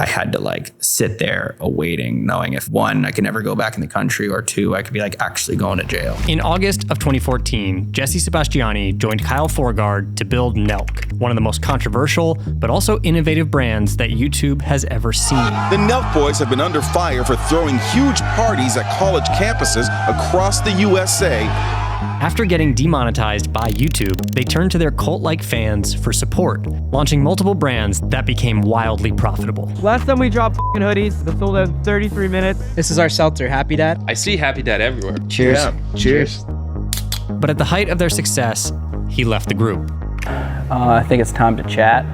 I had to like sit there awaiting, knowing if one, I could never go back in the country, or two, I could be like actually going to jail. In August of 2014, Jesse Sebastiani joined Kyle Forgeard to build Nelk, one of the most controversial but also innovative brands that YouTube has ever seen. The Nelk boys have been under fire for throwing huge parties at college campuses across the USA. After getting demonetized by YouTube, they turned to their cult-like fans for support, launching multiple brands that became wildly profitable. Last time we dropped hoodies, that sold out in 33 minutes. This is our seltzer, Happy Dad. I see Happy Dad everywhere. Cheers. Yeah. Cheers. But at the height of their success, he left the group. I think it's time to chat.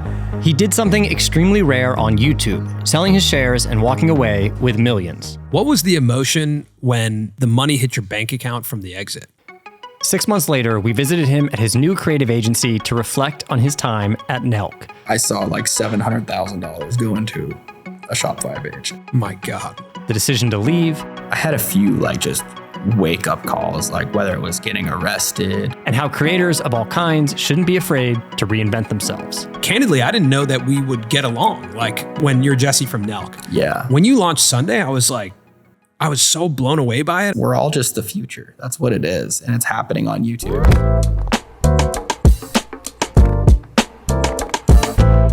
He did something extremely rare on YouTube, selling his shares and walking away with millions. What was the emotion when the money hit your bank account from the exit? 6 months later, we visited him at his new creative agency to reflect on his time at Nelk. I saw like $700,000 go into a Shopify page. My God. The decision to leave. I had a few like just wake up calls, like whether it was getting arrested. And how creators of all kinds shouldn't be afraid to reinvent themselves. Candidly, I didn't know that we would get along. Like when you're Jesse from Nelk. Yeah. When you launched Sunday, I was so blown away by it. We're all just the future. That's what it is. And it's happening on YouTube.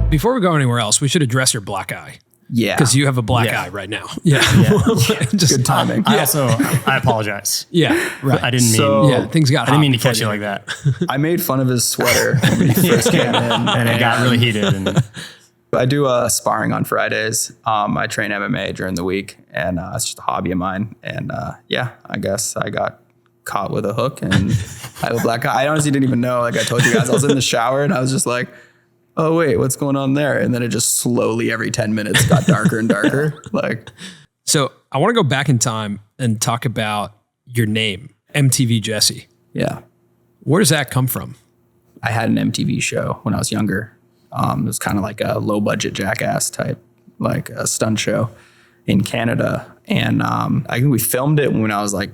Before we go anywhere else, we should address your black eye. Yeah. Because you have a black eye right now. Yeah. Just good timing. I apologize. Yeah. Right. I didn't mean, things got I didn't mean to hot catch you like that. I made fun of his sweater when he first came in. And it got really heated. And I do sparring on Fridays. I train MMA during the week, and it's just a hobby of mine. And I guess I got caught with a hook, and I have a black eye. I honestly didn't even know. Like I told you guys, I was in the shower, and I was just like, oh wait, what's going on there? And then it just slowly every 10 minutes got darker and darker. So I want to go back in time and talk about your name, MTVJesse. Yeah. Where does that come from? I had an MTV show when I was younger. It was kind of like a low budget Jackass type, like a stunt show in Canada. And I think we filmed it when I was like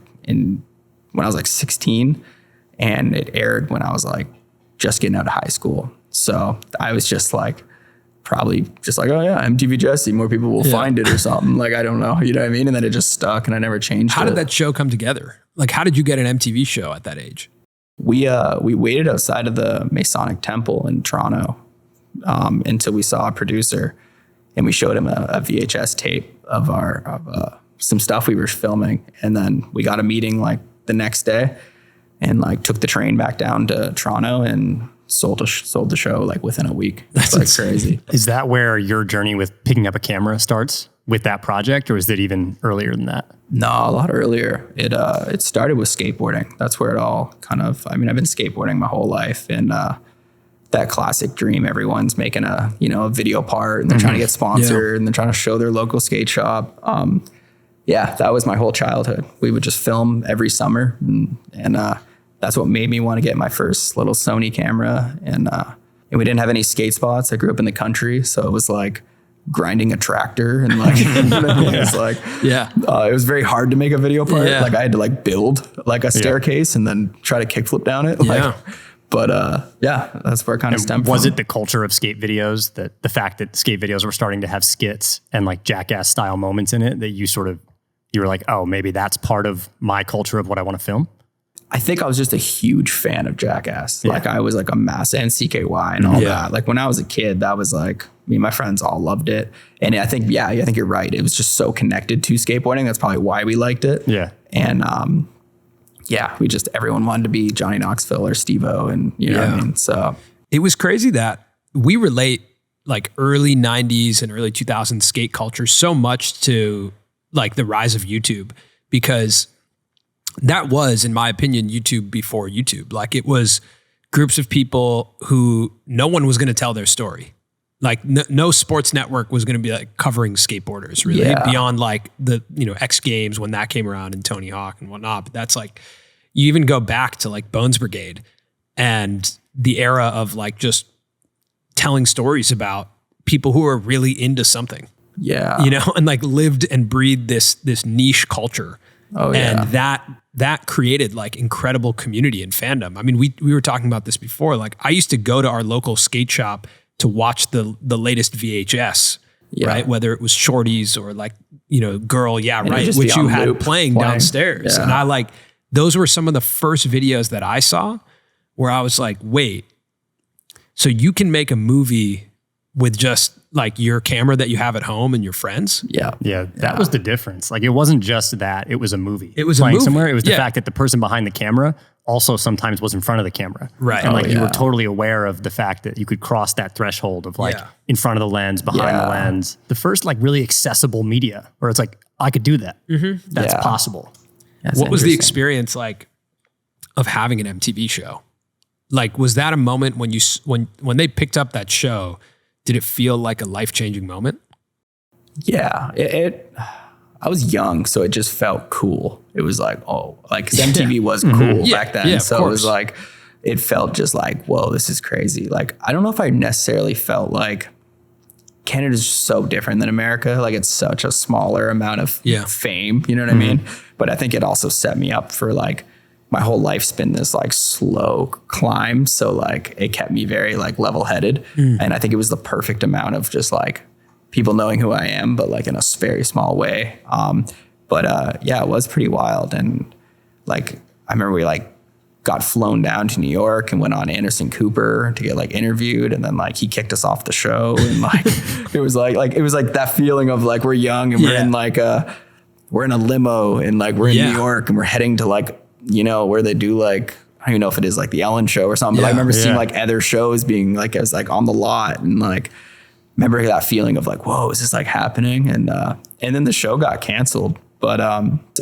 16, and it aired when I was like just getting out of high school. So I was just like, probably just like, oh yeah, MTVJesse, more people will find it or something. Like, I don't know, you know what I mean? And then it just stuck and I never changed it. How did that show come together? Like, how did you get an MTV show at that age? We waited outside of the Masonic Temple in Toronto until we saw a producer, and we showed him a VHS tape of some stuff we were filming. And then we got a meeting like the next day and like took the train back down to Toronto and sold the show like within a week. That's like crazy. Is that where your journey with picking up a camera starts with that project, or is it even earlier than that? No, a lot earlier. It started with skateboarding. That's where it all kind of, I've been skateboarding my whole life, and that classic dream, everyone's making a video part and they're trying to get sponsored and they're trying to show their local skate shop. That was my whole childhood. We would just film every summer, and that's what made me want to get my first little Sony camera. And we didn't have any skate spots. I grew up in the country, so it was like grinding a tractor and like, it was like, it was very hard to make a video part. Yeah. Like I had to like build like a staircase and then try to kickflip down it. But that's where it kind of stemmed from. Was it the culture of skate videos, that the fact that skate videos were starting to have skits and like Jackass style moments in it, that you were like, oh, maybe that's part of my culture of what I want to film? I think I was just a huge fan of Jackass. Like I was like a massive, and CKY and all that. Like when I was a kid, that was like, me and my friends all loved it. And I think you're right. It was just so connected to skateboarding. That's probably why we liked it. Yeah. And everyone wanted to be Johnny Knoxville or Steve-O, and you know what I mean? So it was crazy that we relate like early 90s and early 2000s skate culture so much to like the rise of YouTube, because that was, in my opinion, YouTube before YouTube. Like it was groups of people who no one was going to tell their story. Like no sports network was going to be like covering skateboarders really beyond like the, X Games when that came around and Tony Hawk and whatnot. But that's like, you even go back to like Bones Brigade and the era of like just telling stories about people who are really into something. Yeah. And like lived and breathed this niche culture. Oh, yeah. And that created like incredible community and fandom. I mean, we were talking about this before. Like I used to go to our local skate shop to watch the latest VHS right? Whether it was shorties or like, you know, girl, yeah, right, just which be you on had loop playing downstairs. Yeah. And I like, those were some of the first videos that I saw where I was like, wait, so you can make a movie with just like your camera that you have at home and your friends? Yeah. Yeah, that was the difference. Like, it wasn't just that, it was a movie. It was a playing movie. somewhere. It was the Yeah. fact that the person behind the camera also sometimes was in front of the camera. Right. And like, you yeah. were totally aware of the fact that you could cross that threshold of like Yeah. in front of the lens, behind the lens. The first like really accessible media where it's like, I could do that. That's Yeah. possible. That's What was the interesting. experience like of having an MTV show? Like, was that a moment when when they picked up that show, did it feel like a life-changing moment? Yeah, I was young, so it just felt cool. It was like, oh, like 'cause MTV was cool Yeah, back then. yeah, of So it was course. like, it felt just like, whoa, this is crazy. Like, I don't know if I necessarily felt like Canada's just so different than America. Like, it's such a smaller amount of Yeah. fame, you know what I mean? But I think it also set me up for like, my whole life's been this like slow climb. So like, it kept me very like level-headed. And I think it was the perfect amount of just like people knowing who I am, but like in a very small way. Yeah, it was pretty wild. And like, I remember we like got flown down to New York and went on Anderson Cooper to get like interviewed. And then like, he kicked us off the show. And like, it was like that feeling of like, we're young and we're in like we're in a limo and like, we're in New York and we're heading to like, you know, where they do like, I don't even know if it is like the Ellen show or something, but I remember seeing like other shows being like, as like on the lot and like, remember that feeling of like, whoa, is this like happening? And then the show got canceled, but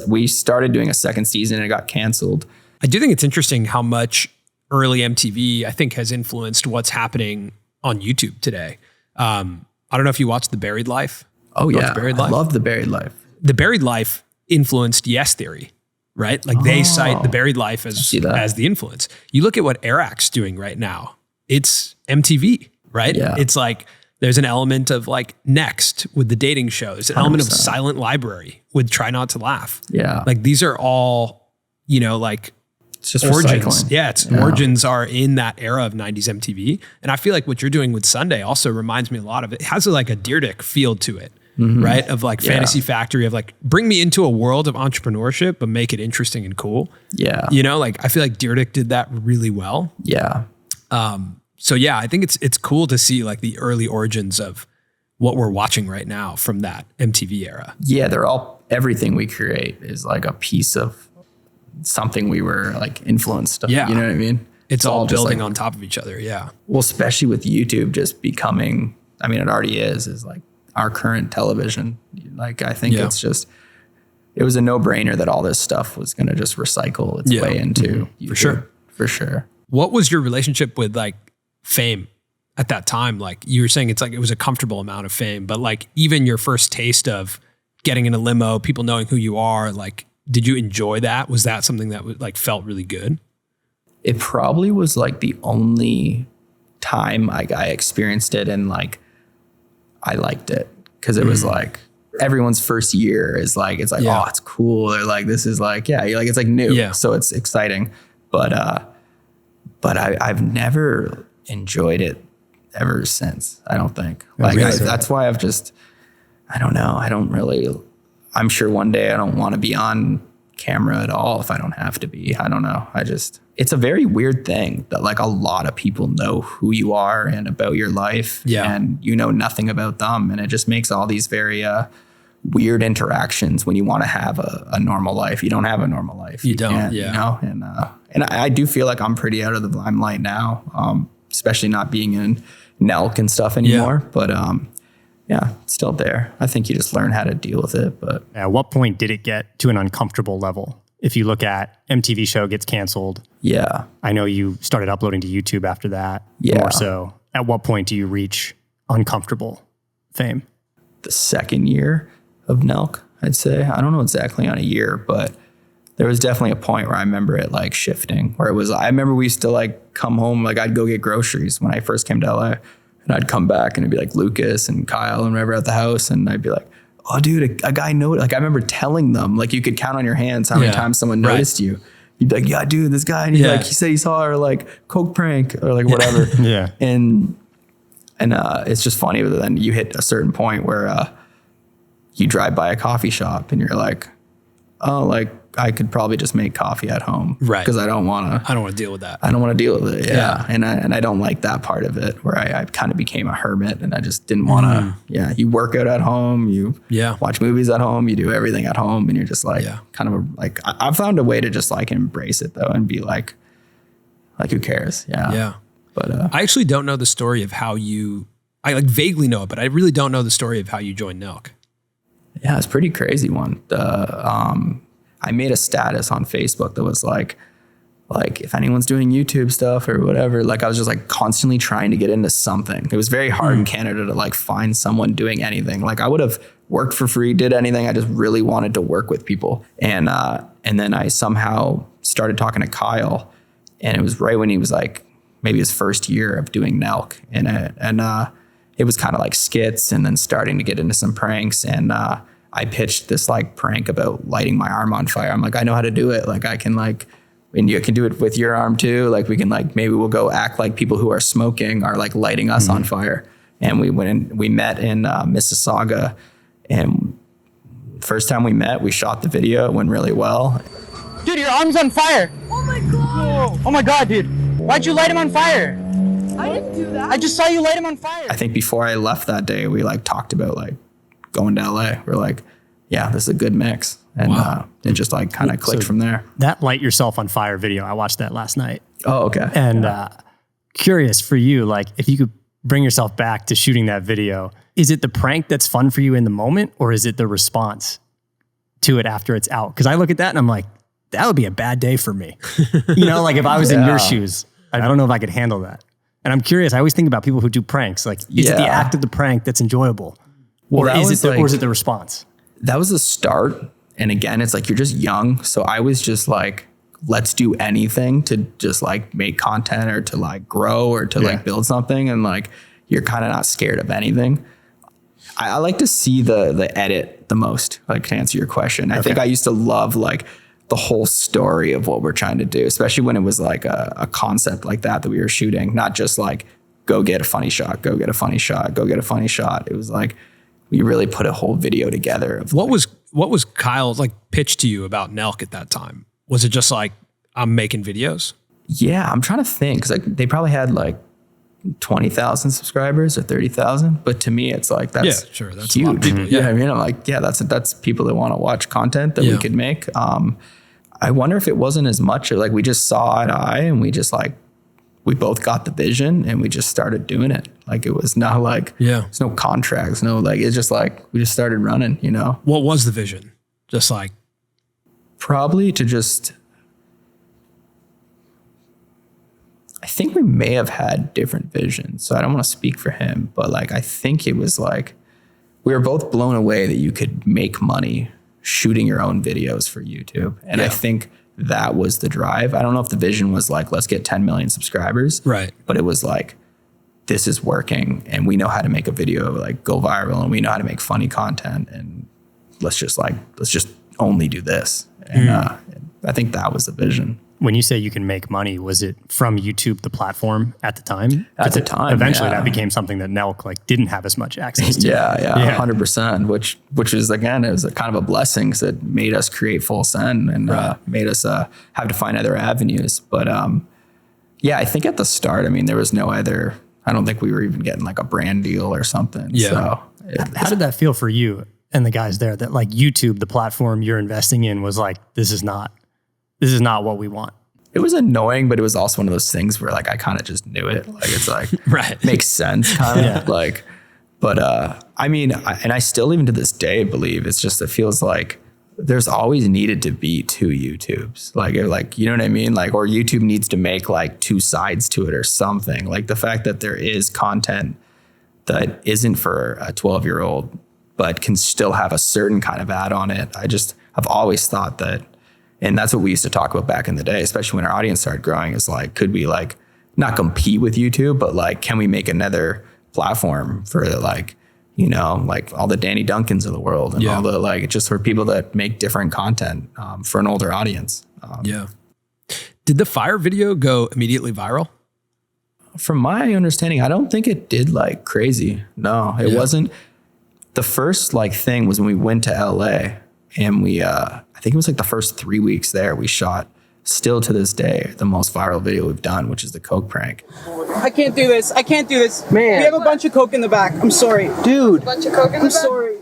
we started doing a second season and it got canceled. I do think it's interesting how much early MTV, I think, has influenced what's happening on YouTube today. I don't know if you watched The Buried Life. Oh yeah, The Buried Life? I love The Buried Life. The Buried Life influenced Yes Theory, right? Like they cite The Buried Life as the influence. You look at what Airac's doing right now. It's MTV, right? Yeah. It's like there's an element of like Next with the dating shows, an element of 100%. Silent Library with Try Not to Laugh. Yeah. Like these are all, you know, like It's just origins. recycling. Yeah, origins are in that era of 90s MTV. And I feel like what you're doing with Sunday also reminds me a lot of it. It has like a Deerdick feel to it, right? Of like Fantasy Factory, of like bring me into a world of entrepreneurship, but make it interesting and cool. Yeah. You know, like I feel like Deerdick did that really well. Yeah. So yeah, I think it's cool to see like the early origins of what we're watching right now from that MTV era. Yeah. Everything we create is like a piece of something we were like influenced. Yeah. You know what I mean? It's all just building like, on top of each other. Yeah. well, especially with YouTube just becoming, I mean, it already is like our current television. Like, I think it's just, it was a no-brainer that all this stuff was going to just recycle its way into YouTube. For sure. What was your relationship with like fame at that time? Like you were saying, it's like, it was a comfortable amount of fame, but like even your first taste of getting in a limo, people knowing who you are, like, did you enjoy that? Was that something that like felt really good? It probably was like the only time I experienced it and like, I liked it because it was like everyone's first year is like, it's like, oh, it's cool. Or like, this is like, you're like, it's like new. Yeah. So it's exciting. But I've never enjoyed it ever since. I don't think that's why I've just, I don't know. I'm sure one day I don't want to be on camera at all if I don't have to be. I don't know. It's a very weird thing that like a lot of people know who you are and about your life and you know nothing about them. And it just makes all these very weird interactions when you want to have a normal life. You don't have a normal life. You don't, can't, you know? And I do feel like I'm pretty out of the limelight now, especially not being in Nelk and stuff anymore. But it's still there. I think you just learn how to deal with it. But at what point did it get to an uncomfortable level? If you look at MTV show gets canceled. Yeah. I know you started uploading to YouTube after that. Yeah. More so. At what point do you reach uncomfortable fame? The second year of Nelk, I'd say. I don't know exactly on a year, but there was definitely a point where I remember it like shifting, where it was, I remember we used to like come home, like I'd go get groceries when I first came to LA and I'd come back and it'd be like Lucas and Kyle and whatever at the house. And I'd be like, oh dude, a guy noticed. Like I remember telling them, like you could count on your hands how many times someone noticed you. You'd be like, yeah, dude, this guy, and he's like, he said he saw our like Coke prank or like whatever. Yeah. And And it's just funny, but then you hit a certain point where you drive by a coffee shop and you're like, oh, like I could probably just make coffee at home. Right. Because I don't want to deal with that. I don't want to deal with it. Yeah. And I don't like that part of it where I kind of became a hermit and I just didn't want to, you work out at home, you watch movies at home, you do everything at home, and you're just like, kind of like, I've found a way to just like embrace it though and be like who cares? Yeah. Yeah. But I actually don't know the story of how I like vaguely know it, but I really don't know the story of how you joined Nelk. Yeah, it's a pretty crazy one. I made a status on Facebook that was like if anyone's doing YouTube stuff or whatever, like I was just like constantly trying to get into something. It was very hard in Canada to like find someone doing anything. Like I would have worked for free, did anything. I just really wanted to work with people. And then I somehow started talking to Kyle, and it was right when he was like maybe his first year of doing Nelk. And it was kind of like skits and then starting to get into some pranks. And I pitched this like prank about lighting my arm on fire. I'm like, I know how to do it. Like I can like, and you can do it with your arm too. Like we can like, maybe we'll go act like people who are smoking are like lighting us on fire. And we went and we met in Mississauga, and first time we met, we shot the video. It went really well. Dude, your arm's on fire. Oh my God. Oh my God, dude. Why'd you light him on fire? I didn't do that. I just saw you light him on fire. I think before I left that day, we like talked about like going to LA. We're like, yeah, this is a good mix. And it just like kind of clicked from there. That light yourself on fire video, I watched that last night. Oh, okay. And curious for you, like if you could bring yourself back to shooting that video, is it the prank that's fun for you in the moment, or is it the response to it after it's out? Because I look at that and I'm like, that would be a bad day for me. You know, like if I was in your shoes, I don't know if I could handle that. And I'm curious, I always think about people who do pranks. Like, is it the act of the prank that's enjoyable? Well, or is it the response? That was the start. And again, it's like, you're just young. So I was just like, let's do anything to just like make content or to like grow or to like build something. And like, you're kind of not scared of anything. I like to see the edit the most, like to answer your question. I think I used to love like the whole story of what we're trying to do, especially when it was like a concept like that we were shooting, not just like, go get a funny shot, go get a funny shot, go get a funny shot. It was like, we really put a whole video together. Of what was Kyle's like pitch to you about Nelk at that time? Was it just like, I'm making videos? Yeah, I'm trying to think. Cause like they probably had like 20,000 subscribers or 30,000. But to me, it's like, that's that's huge. A lot of people. Yeah. I mean, I'm like, that's people that want to watch content that we could make. I wonder if it wasn't as much, or like we just saw eye to eye and we just like, we both got the vision and we just started doing it. Like it was not like, there's no contracts, no, like, it's just like, we just started running, you know? What was the vision? Just like, probably to just, I think we may have had different visions. So I don't want to speak for him, but like, I think it was like, we were both blown away that you could make money shooting your own videos for YouTube. And I think that was the drive. I don't know if the vision was like, let's get 10 million subscribers. Right. But it was like, this is working and we know how to make a video like go viral and we know how to make funny content, and let's just only do this. And I think that was the vision. When you say you can make money, was it from YouTube, the platform at the time? At the time, eventually that became something that Nelk like didn't have as much access to. 100%. Which is, again, it was a kind of a blessing because it made us create Full Send and made us have to find other avenues. But I think at the start, I mean, there was no other. I don't think we were even getting like a brand deal or something. Yeah. So how did that feel for you and the guys there? That like YouTube, the platform you're investing in, was like, this is not what we want. It was annoying, but it was also one of those things where like, I kind of just knew it. Like, it's like, makes sense kind of like, but I mean, and I still, even to this day, believe it's just, it feels like there's always needed to be two YouTubes. Like, you know what I mean? Like, or YouTube needs to make like two sides to it or something. Like the fact that there is content that isn't for a 12-year-old, but can still have a certain kind of ad on it. I've always thought that. And that's what we used to talk about back in the day, especially when our audience started growing, is like, could we like not compete with YouTube, but like, can we make another platform for like, you know, like all the Danny Duncans of the world and all the, like, just for people that make different content for an older audience. Did the fire video go immediately viral? from my understanding, I don't think it did like crazy. No, it wasn't. The first like thing was when we went to LA and we, I think it was like the first 3 weeks there, we shot, still to this day, the most viral video we've done, which is the Coke prank. I can't do this. I can't do this. Man. We have a bunch of Coke in the back. I'm sorry. Dude. A bunch of Coke in the back? I'm sorry.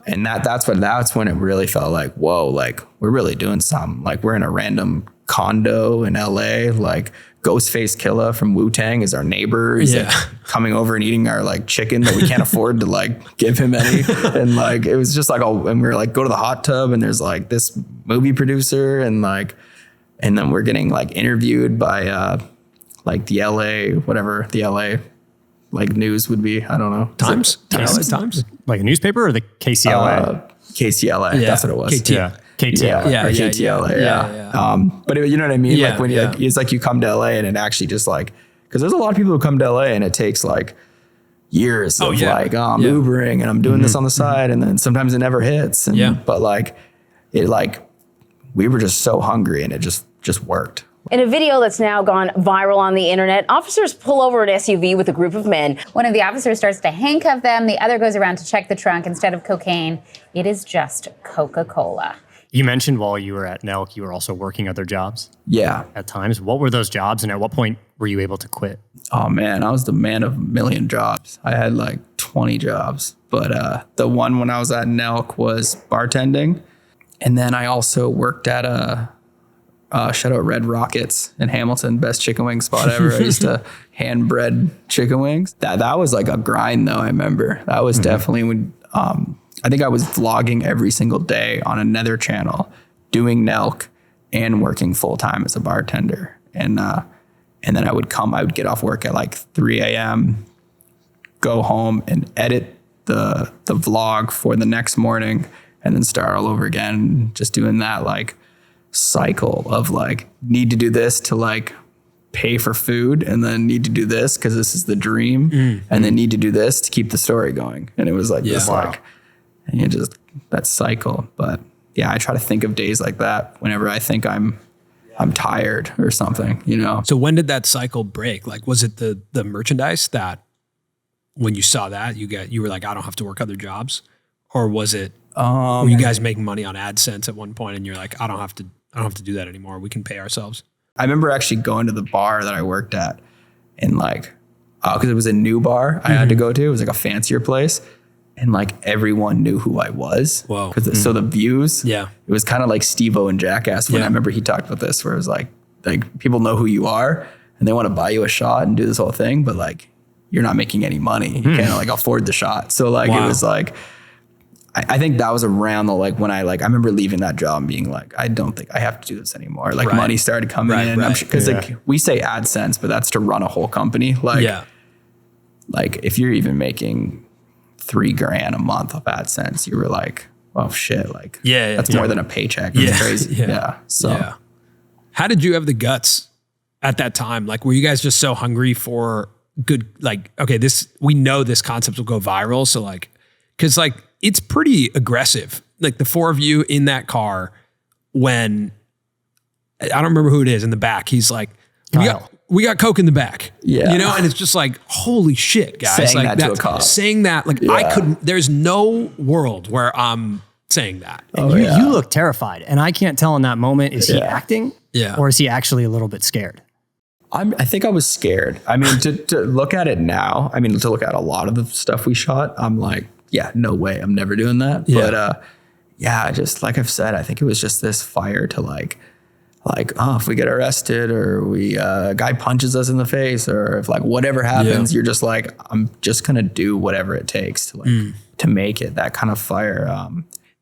And that's when it really felt like, whoa, like we're really doing something. Like we're in a random condo in LA, like Ghostface Killah from Wu-Tang is our neighbor. He's like coming over and eating our like chicken that we can't afford to like give him any. And like, it was just like, and we were like, go to the hot tub and there's like this movie producer and like, and then we're getting like interviewed by like the LA, whatever the LA like news would be. I don't know. Times? Times? Like a newspaper or the KCLA? KCLA. That's what it was. KTLA. Or KTLA. Yeah. But you know what I mean? Yeah, like when it's like you come to LA and it actually just like, because there's a lot of people who come to LA and it takes like years of like, I'm Ubering and I'm doing this on the side, and then sometimes it never hits. And, but like it like, we were just so hungry and it just worked. In a video that's now gone viral on the internet, officers pull over an SUV with a group of men. One of the officers starts to handcuff them. The other goes around to check the trunk. Instead of cocaine, it is just Coca-Cola. You mentioned while you were at Nelk, you were also working other jobs. Yeah. At times. What were those jobs and at what point were you able to quit? Oh man, I was the man of a million jobs. I had like 20 jobs, but the one when I was at Nelk was bartending. And then I also worked at shout out Red Rockets in Hamilton, best chicken wing spot ever. I used to hand bread chicken wings. That was like a grind though. I remember that was definitely when, I think I was vlogging every single day on another channel, doing Nelk and working full time as a bartender. And then I would get off work at like 3 a.m., go home and edit the vlog for the next morning, and then start all over again, just doing that like cycle of like, need to do this to like pay for food, and then need to do this because this is the dream, and then need to do this to keep the story going. And it was like this like, and you just, that cycle. But yeah, I try to think of days like that whenever I think I'm tired or something, you know? So when did that cycle break? Like, was it the merchandise that when you saw that you were like, I don't have to work other jobs? Or was it, were you guys making money on AdSense at one point and you're like, I don't have to do that anymore. We can pay ourselves. I remember actually going to the bar that I worked at and like, cause it was a new bar I had to go to. It was like a fancier place. And like everyone knew who I was. Whoa. So the views, it was kind of like Steve-O and Jackass when I remember he talked about this, where it was like people know who you are and they want to buy you a shot and do this whole thing, but like you're not making any money. You can't like afford the shot. So like it was like, I think that was around the like when I remember leaving that job and being like, I don't think I have to do this anymore. Like money started coming in. Because like we say AdSense, but that's to run a whole company. Like if you're even making $3,000 a month of AdSense, you were like, oh shit, like that's more than a paycheck. It's crazy. So how did you have the guts at that time? Like, were you guys just so hungry for good, like, okay, we know this concept will go viral. So like, cause like, it's pretty aggressive. Like the four of you in that car when, I don't remember who it is in the back. He's like, we got Coke in the back, you know? And it's just like, holy shit, guys. Saying like that to a cop. Saying that, like I couldn't, there's no world where I'm saying that. You look terrified. And I can't tell in that moment, is he acting? Or is he actually a little bit scared? I think I was scared. I mean, to look at it now, I mean, to look at a lot of the stuff we shot, I'm like, yeah, no way. I'm never doing that. But just like I've said, I think it was just this fire to like, if we get arrested or a guy punches us in the face, or if like whatever happens, you're just like, I'm just going to do whatever it takes to like, to make it, that kind of fire.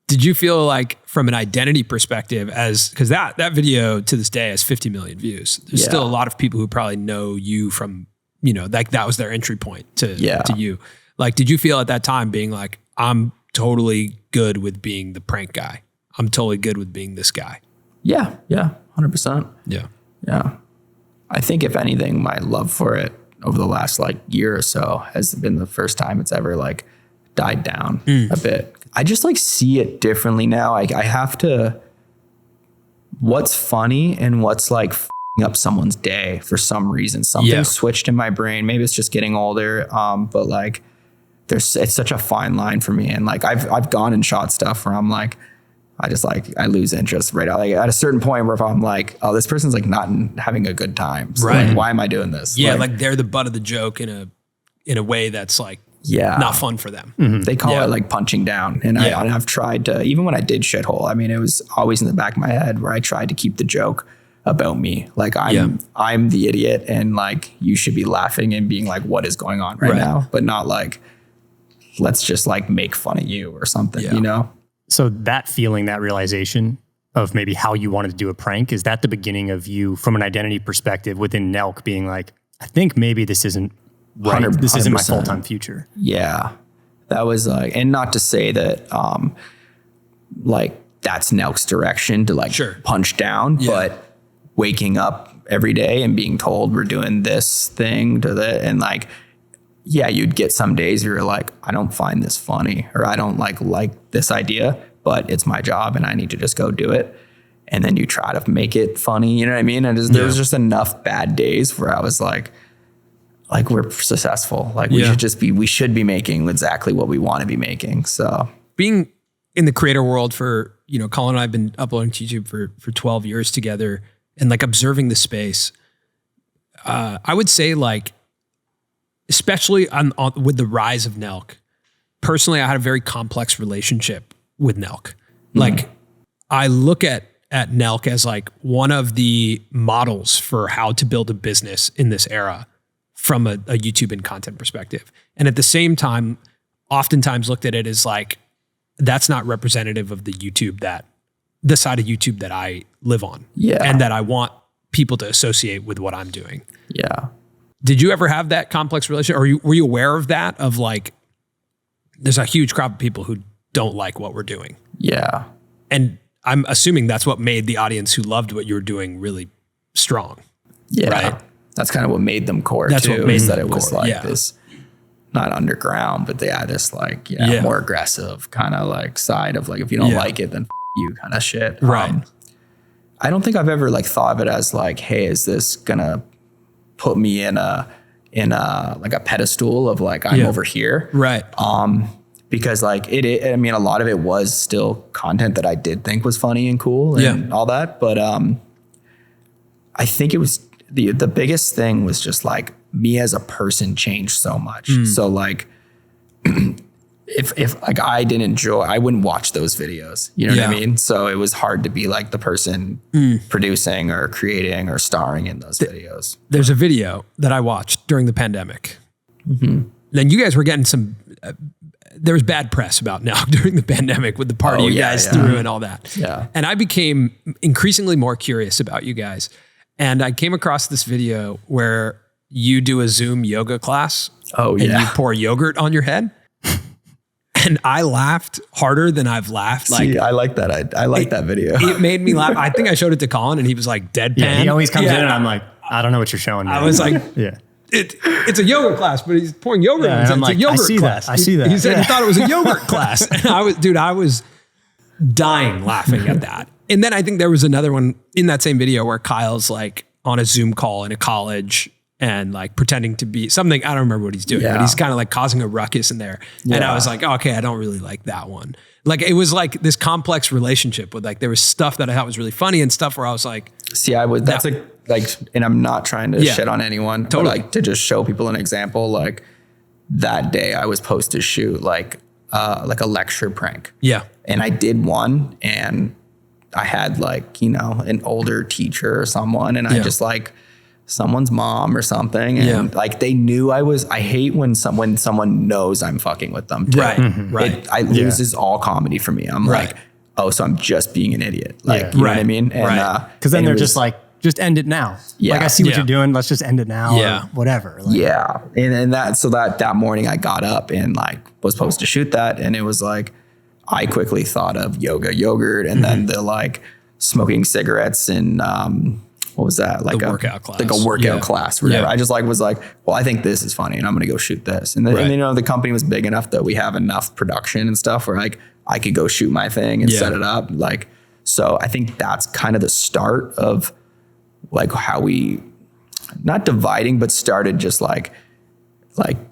Did you feel like from an identity perspective cause that video to this day has 50 million views. There's still a lot of people who probably know you from, you know, like that was their entry point to you. Like, did you feel at that time being like, I'm totally good with being the prank guy. I'm totally good with being this guy. Yeah. 100%. Yeah. I think if anything, my love for it over the last like year or so has been the first time it's ever like died down a bit. I just like see it differently now. I have to, what's funny and what's like up someone's day for some reason. Something switched in my brain. Maybe it's just getting older. But like it's such a fine line for me. And like I've gone and shot stuff where I'm like, I lose interest right out. Like at a certain point where if I'm like, oh, this person's like not having a good time. So like, why am I doing this? Yeah. Like they're the butt of the joke in a way that's like, not fun for them. They call it like punching down. And I've tried to, even when I did shithole, I mean, it was always in the back of my head where I tried to keep the joke about me. Like I'm the idiot and like, you should be laughing and being like, what is going on right now? But not like, let's just like make fun of you or something, you know? So that feeling, that realization of maybe how you wanted to do a prank, is that the beginning of you from an identity perspective within Nelk being like, I think maybe this isn't right. This isn't my full-time future. Yeah. That was like, and not to say that, like that's Nelk's direction to like punch down, but waking up every day and being told we're doing this thing to that. And like, you'd get some days where you're like, I don't find this funny or I don't like this idea, but it's my job and I need to just go do it. And then you try to make it funny. You know what I mean? And there was just enough bad days where I was like we're successful. Like we should be making exactly what we want to be making. So being in the creator world for, Colin and I have been uploading to YouTube for 12 years together and like observing the space. I would say like, especially with the rise of Nelk, personally, I had a very complex relationship with Nelk. Like I look at Nelk as like one of the models for how to build a business in this era from a YouTube and content perspective. And at the same time, oftentimes looked at it as like, that's not representative of the side of YouTube that I live on. Yeah. And that I want people to associate with what I'm doing. Yeah. Did you ever have that complex relationship? Or were you aware of that? Of like, there's a huge crowd of people who don't like what we're doing. Yeah. And I'm assuming that's what made the audience who loved what you were doing really strong. Yeah. Right? That's kind of what made them core that's too. What made is that them it was core. like this, not underground, but this like, more aggressive kind of like side of like, if you don't like it, then you kind of shit. Right. I don't think I've ever like thought of it as like, hey, is this gonna put me in a like a pedestal of like, I'm over here. Right. Because like I mean, a lot of it was still content that I did think was funny and cool and all that. But I think it was the biggest thing was just like me as a person changed so much. So like if like I wouldn't watch those videos, you know what I mean? So it was hard to be like the person producing or creating or starring in those videos. There's a video that I watched during the pandemic. Then you guys were getting some, there was bad press about now during the pandemic with the party you guys threw and all that. Yeah. And I became increasingly more curious about you guys. And I came across this video where you do a Zoom yoga class. Oh, yeah. And you pour yogurt on your head. And I laughed harder than I've laughed. Like, see, I like that. I like that video. It made me laugh. I think I showed it to Colin and he was like deadpan. Yeah, he always comes in and I'm like, I don't know what you're showing me. I was like, it's a yoga class, but he's pouring yogurt on. I'm like, it's a yogurt I see class. That. I see that. He said he thought it was a yogurt class. And I was dying laughing at that. And then I think there was another one in that same video where Kyle's like on a Zoom call in a college and like pretending to be something. I don't remember what he's doing, but he's kind of like causing a ruckus in there. Yeah. And I was like, okay, I don't really like that one. Like it was like this complex relationship with like, there was stuff that I thought was really funny and stuff where I was like, see, and I'm not trying to shit on anyone, but like to just show people an example. Like that day I was supposed to shoot like a lecture prank. Yeah. And I did one and I had like, an older teacher or someone and I just like someone's mom or something. And like they knew I hate when someone knows I'm fucking with them too. Right. Right. It loses all comedy for me. I'm like, oh, so I'm just being an idiot. Like, you know what I mean? And, cause then they're just like, just end it now. Yeah. Like I see what you're doing. Let's just end it now or whatever. Like, And that morning I got up and like was supposed to shoot that. And it was like, I quickly thought of yogurt and then the like smoking cigarettes and, what was that? Like a workout class. Like a workout class, whatever. Yeah. I just like was like, well, I think this is funny and I'm going to go shoot this. And then, and the company was big enough that we have enough production and stuff where like I could go shoot my thing and set it up. Like, so I think that's kind of the start of like how we, not dividing, but started just like,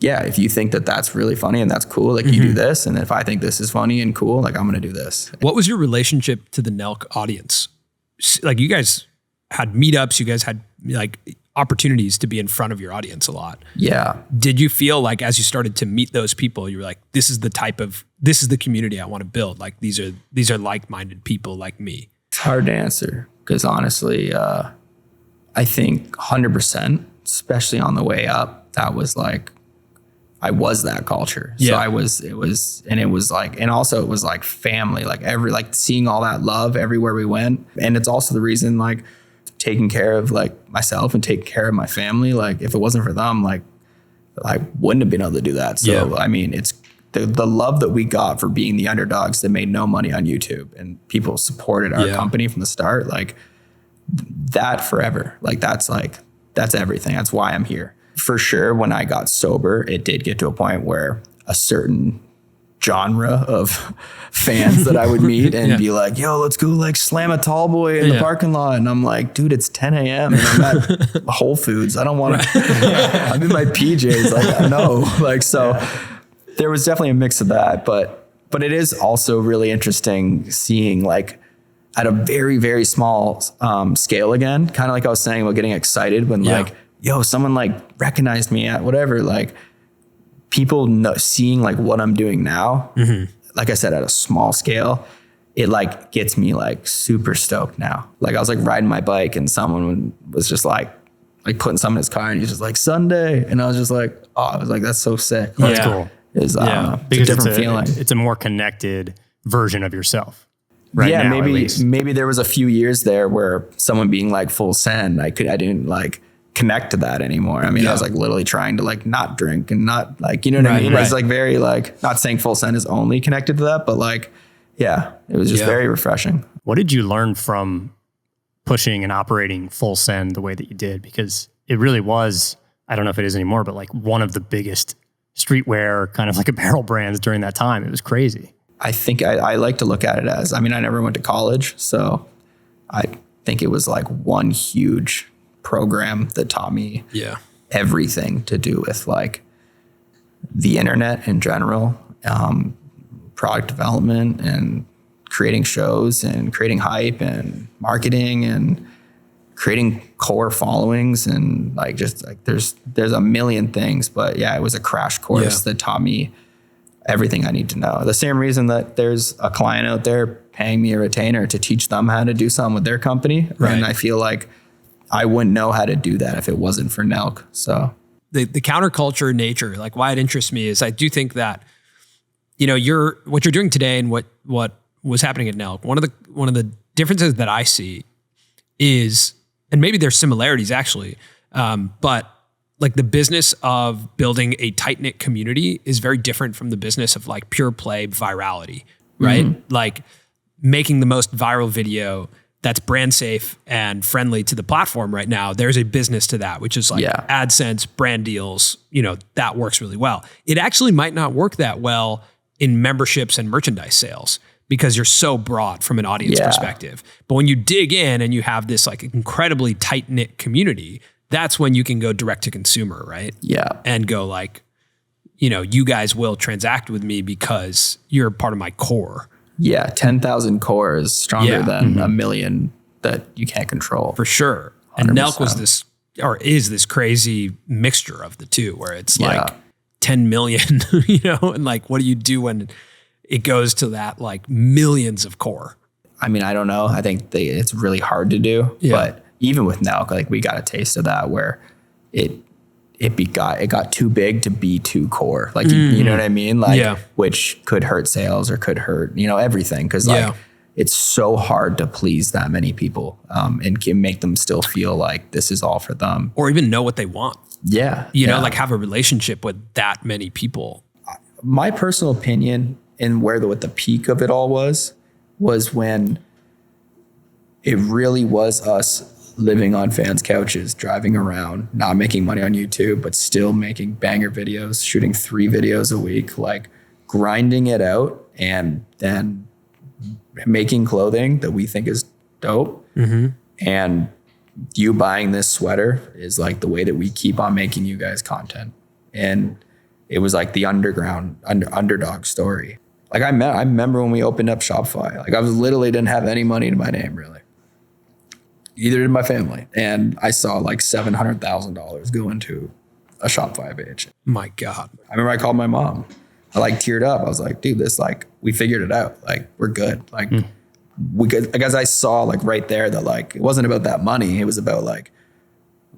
yeah, if you think that that's really funny and that's cool, like you do this. And if I think this is funny and cool, like I'm going to do this. What was your relationship to the Nelk audience? Like you guys had meetups, you guys had like opportunities to be in front of your audience a lot. Yeah. Did you feel like as you started to meet those people, you were like, this is the community I want to build. Like these are like-minded people like me. It's hard to answer because honestly, I think 100%, especially on the way up, that was like, I was that culture. So it was like family, like seeing all that love everywhere we went. And it's also the reason like taking care of like myself and taking care of my family. Like if it wasn't for them, like I wouldn't have been able to do that. So, I mean, it's the love that we got for being the underdogs that made no money on YouTube and people supported our company from the start. Like that forever. Like that's everything. That's why I'm here. For sure, when I got sober, it did get to a point where a certain genre of fans that I would meet and be like, yo, let's go like slam a tall boy in the parking lot. And I'm like, dude, it's 10 a.m. and I'm at Whole Foods. I don't want to, I'm in my PJs. Like, I know. Like, so there was definitely a mix of that. But it is also really interesting seeing like at a very, very small scale again, kind of like I was saying about getting excited when like, yo, someone like recognized me at whatever, like people seeing like what I'm doing now, like I said, at a small scale, it like gets me like super stoked now. Like I was like riding my bike and someone was just like putting something in his car and he's just like Sunday. And I was just like, oh, I was like, that's so sick. That's cool. It's a different feeling. It's a more connected version of yourself. Right yeah, now, maybe there was a few years there where someone being like full send, I didn't like connect to that anymore. I mean, I was like literally trying to like not drink and not like, you know what I mean? Right. It's like very like, not saying full send is only connected to that, but like, yeah, it was just very refreshing. What did you learn from pushing and operating full send the way that you did? Because it really was, I don't know if it is anymore, but like one of the biggest streetwear kind of like apparel brands during that time. It was crazy. I think I like to look at it as, I mean, I never went to college, so I think it was like one huge program that taught me everything to do with like the internet in general, product development and creating shows and creating hype and marketing and creating core followings and like just like there's a million things, but yeah, it was a crash course that taught me everything I need to know. The same reason that there's a client out there paying me a retainer to teach them how to do something with their company. Right. And I feel like I wouldn't know how to do that if it wasn't for Nelk. So the counterculture nature, like why it interests me is I do think that, you know, what you're doing today and what was happening at Nelk, one of the differences that I see is, and maybe there's similarities actually, but like the business of building a tight-knit community is very different from the business of like pure play virality, right? Like making the most viral video that's brand safe and friendly to the platform right now. There's a business to that, which is like AdSense, brand deals, you know, that works really well. It actually might not work that well in memberships and merchandise sales because you're so broad from an audience perspective. But when you dig in and you have this like incredibly tight-knit community, that's when you can go direct to consumer, right? Yeah. And go like, you know, you guys will transact with me because you're part of my core. Yeah. 10,000 core is stronger than a million that you can't control. For sure. 100%. And Nelk was this, or is this crazy mixture of the two where it's like 10 million, you know, and like, what do you do when it goes to that like millions of core? I mean, I don't know. I think it's really hard to do, but even with Nelk, like we got a taste of that where it got too big to be too core. Like, you know what I mean? Like, which could hurt sales or could hurt, you know, everything. Cause like it's so hard to please that many people and can make them still feel like this is all for them. Or even know what they want. Yeah. You know, like have a relationship with that many people. My personal opinion and what the peak of it all was when it really was us living on fans' couches, driving around, not making money on YouTube, but still making banger videos, shooting 3 videos a week, like grinding it out and then making clothing that we think is dope and you buying this sweater is like the way that we keep on making you guys content. And it was like the underdog story. Like I remember when we opened up Shopify, like I was literally didn't have any money to my name really. Either did my family. And I saw like $700,000 go into a Shopify page. My God. I remember I called my mom. I like teared up. I was like, dude, this like, we figured it out. Like we're good. Like we could, because I saw like right there that like, it wasn't about that money. It was about like,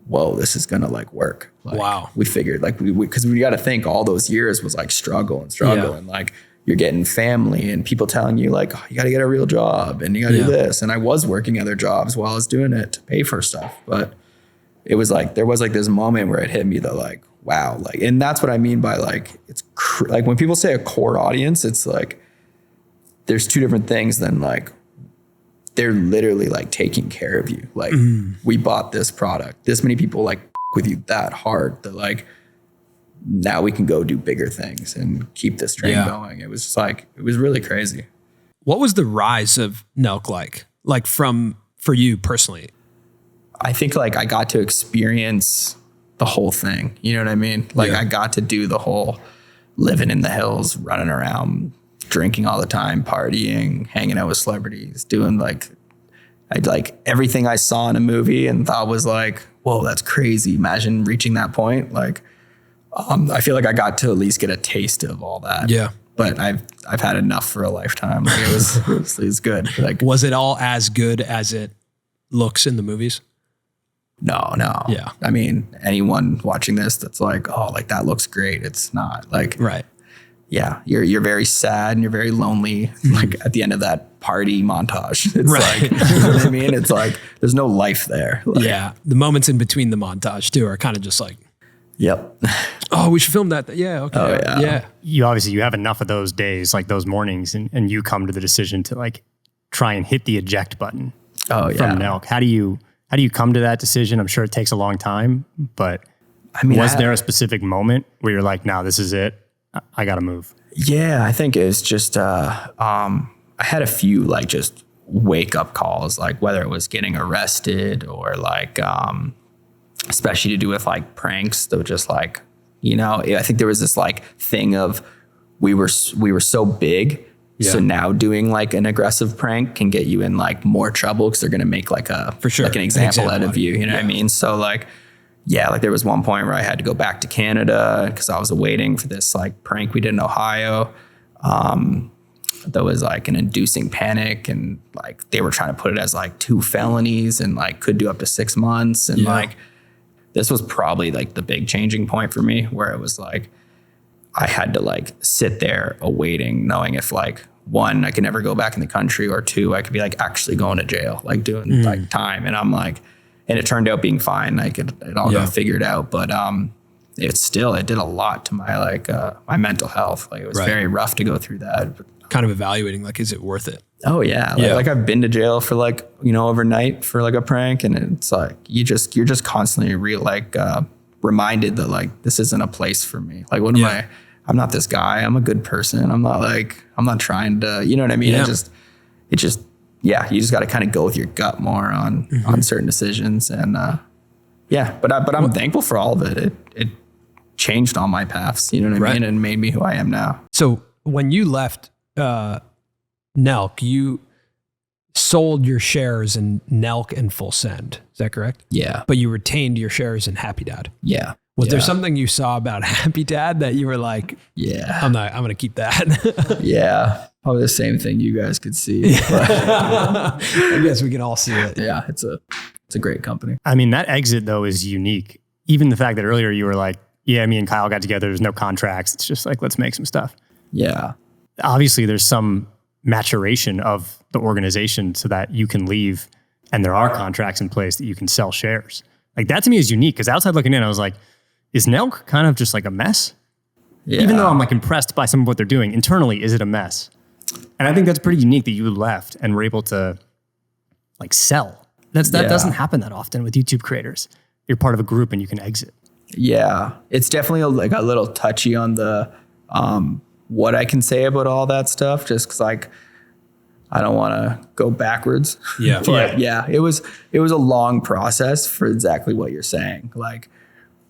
whoa, this is gonna like work. Like, wow. We figured like because we got to think all those years was like struggle and like you're getting family and people telling you like, oh, you got to get a real job and you got to do this. And I was working other jobs while I was doing it to pay for stuff. But it was like, there was like this moment where it hit me that like, wow. Like, and that's what I mean by like, it's like when people say a core audience, it's like, there's two different things than like, they're literally like taking care of you. Like we bought this product. This many people like with you that hard that like, now we can go do bigger things and keep this train going. It was just like, it was really crazy. What was the rise of Nelk like for you personally? I think like I got to experience the whole thing. You know what I mean? Like I got to do the whole living in the hills, running around, drinking all the time, partying, hanging out with celebrities, doing like, I'd like everything I saw in a movie and thought was like, whoa, that's crazy. Imagine reaching that point. Like, I feel like I got to at least get a taste of all that. Yeah. But I've had enough for a lifetime. Like it was good. Like, was it all as good as it looks in the movies? No. Yeah. I mean, anyone watching this that's like, oh, like that looks great. It's not like, right. Yeah. You're very sad and you're very lonely. Like at the end of that party montage, it's like, you know what I mean? It's like, there's no life there. Like, yeah. The moments in between the montage too are kind of just like, yep. Oh, we should film that. Yeah. Okay. Oh, yeah. Yeah. You have enough of those days, like those mornings, and you come to the decision to like try and hit the eject button. Oh, yeah. From Nelk. How do you come to that decision? I'm sure it takes a long time, but I mean, was there a specific moment where you're like, "No, this is it. I got to move"? Yeah, I think it's just I had a few like just wake up calls, like whether it was getting arrested or like especially to do with like pranks. Though just like, you know, I think there was this like thing of we were so big. Yeah. So now doing like an aggressive prank can get you in like more trouble because they're going to make like like an example out of you. You know what I mean? So like, yeah, like there was one point where I had to go back to Canada because I was waiting for this like prank we did in Ohio. That was like an inducing panic and like they were trying to put it as like 2 felonies and like could do up to 6 months. And like, this was probably like the big changing point for me where it was like, I had to like sit there awaiting, knowing if like 1, I could never go back in the country, or 2, I could be like actually going to jail, like doing like time. And I'm like, and it turned out being fine. Like it all got figured out, but it did a lot to my like my mental health. Like it was very rough to go through that. But, kind of evaluating like, is it worth it? Oh yeah. Like I've been to jail for like, you know, overnight for like a prank, and it's like you're just constantly reminded that like this isn't a place for me. Like what am I? I'm not this guy. I'm a good person. I'm not trying to, you know what I mean? You just got to kind of go with your gut more on certain decisions. And but I'm thankful for all of it. It changed all my paths, you know what I mean? And made me who I am now. So when you left Nelk, you sold your shares in Nelk and Full Send. Is that correct? Yeah. But you retained your shares in Happy Dad. Yeah. Was there something you saw about Happy Dad that you were like, I'm going to keep that? Yeah. Probably the same thing you guys could see. I guess we can all see it. Yeah. It's a great company. I mean, that exit though is unique. Even the fact that earlier you were like, yeah, me and Kyle got together. There's no contracts. It's just like, let's make some stuff. Yeah. Obviously there's some maturation of the organization so that you can leave and there are contracts in place that you can sell shares. Like that to me is unique because outside looking in, I was like, is Nelk kind of just like a mess? Yeah. Even though I'm like impressed by some of what they're doing, internally, is it a mess? And I think that's pretty unique that you left and were able to like sell. That doesn't happen that often with YouTube creators. You're part of a group and you can exit. Yeah, it's definitely like a little touchy on the what I can say about all that stuff, just because like I don't want to go backwards. Yeah. But yeah, it was a long process for exactly what you're saying. Like,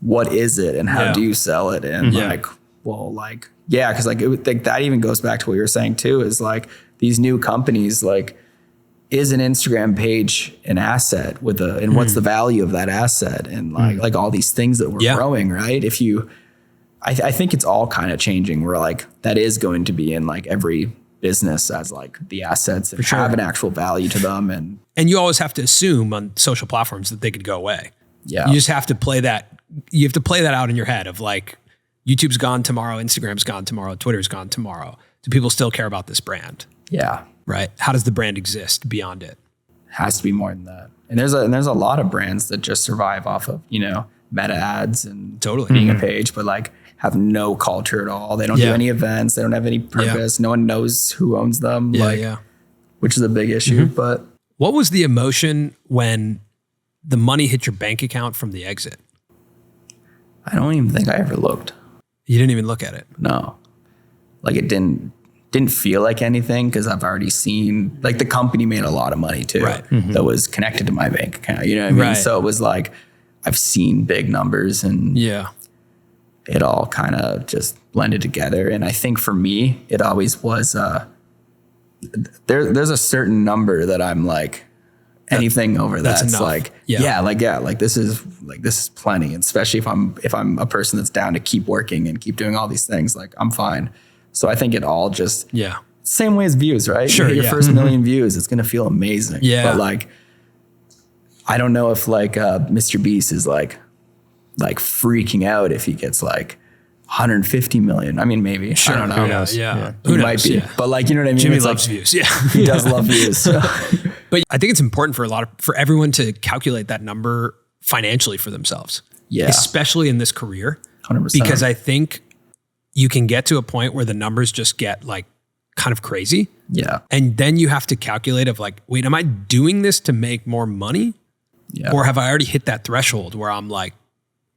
what is it and how do you sell it? And like, well, like, yeah, because like, that even goes back to what you were saying too, is like these new companies, like, is an Instagram page an asset and what's the value of that asset? And like all these things that we're growing, right? I think it's all kind of changing where like that is going to be in like every business as like the assets that have an actual value to them. And you always have to assume on social platforms that they could go away. Yeah. You just have to play that. You have to play that out in your head of like, YouTube's gone tomorrow, Instagram's gone tomorrow, Twitter's gone tomorrow. Do people still care about this brand? Yeah. Right. How does the brand exist beyond it? Has to be more than that. And there's a lot of brands that just survive off of, meta ads and being a page, but like have no culture at all. They don't do any events. They don't have any purpose. No one knows who owns them. Which is a big issue. But what was the emotion when the money hit your bank account from the exit? I don't even think I ever looked. You didn't even look at it? No. Like it didn't feel like anything because I've already seen, like the company made a lot of money too that was connected to my bank account. You know what I mean? Right. So it was like, I've seen big numbers and it all kind of just blended together. And I think for me, it always was, there's a certain number that I'm like, anything over that's like, this is plenty. And especially if I'm a person that's down to keep working and keep doing all these things, like I'm fine. So I think it all just, same way as views, right? Sure. Your first million views, it's going to feel amazing. Yeah. But like, I don't know if like, Mr. Beast is like freaking out if he gets like 150 million. I mean, maybe. Sure. I don't know. Who knows? Yeah. He might be. Yeah. But like, you know what I mean? Jimmy it's loves like, views. Yeah. He does love views. So. But I think it's important for everyone to calculate that number financially for themselves. Yeah. Especially in this career. 100%. Because I think you can get to a point where the numbers just get like kind of crazy. Yeah. And then you have to calculate of like, wait, am I doing this to make more money? Yeah. Or have I already hit that threshold where I'm like,